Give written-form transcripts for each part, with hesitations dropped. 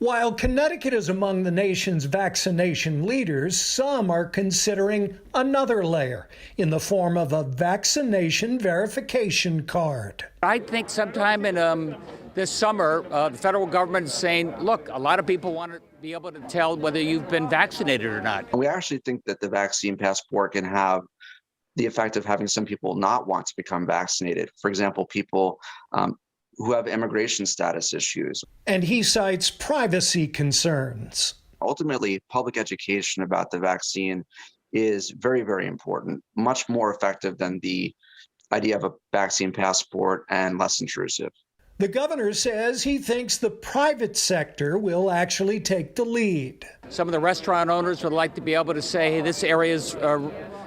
While Connecticut is among the nation's vaccination leaders, some are considering another layer in the form of a vaccination verification card. I think sometime in this summer, the federal government is saying, look, a lot of people want to be able to tell whether you've been vaccinated or not. We actually think that the vaccine passport can have the effect of having some people not want to become vaccinated. For example, people who have immigration status issues. And he cites privacy concerns. Ultimately, public education about the vaccine is very, very important, much more effective than the idea of a vaccine passport and less intrusive. The governor says he thinks the private sector will actually take the lead. Some of the restaurant owners would like to be able to say, hey, this area is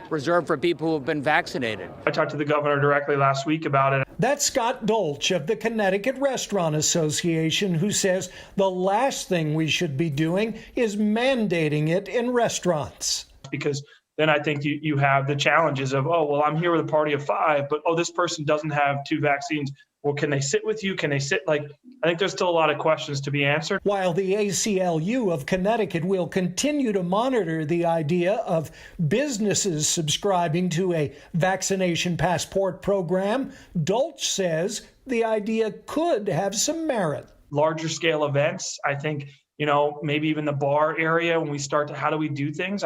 reserved for people who have been vaccinated. I talked to the governor directly last week about it. That's Scott Dolch of the Connecticut Restaurant Association, who says the last thing we should be doing is mandating it in restaurants. Because then I think you have the challenges of, oh, well, I'm here with a party of 5, but, oh, this person doesn't have 2 vaccines. Well, can they sit with you? Can they sit? I think there's still a lot of questions to be answered. While the ACLU of Connecticut will continue to monitor the idea of businesses subscribing to a vaccination passport program, Dolch says the idea could have some merit. Larger scale events, I think, maybe even the bar area, when we start to, how do we do things?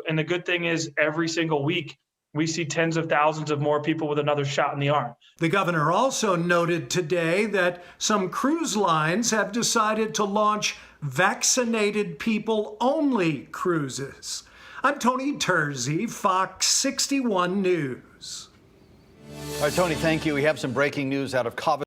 And the good thing is every single week, we see tens of thousands of more people with another shot in the arm. The governor also noted today that some cruise lines have decided to launch vaccinated people only cruises. I'm Tony Terzi, Fox 61 News. All right, Tony, thank you. We have some breaking news out of COVID.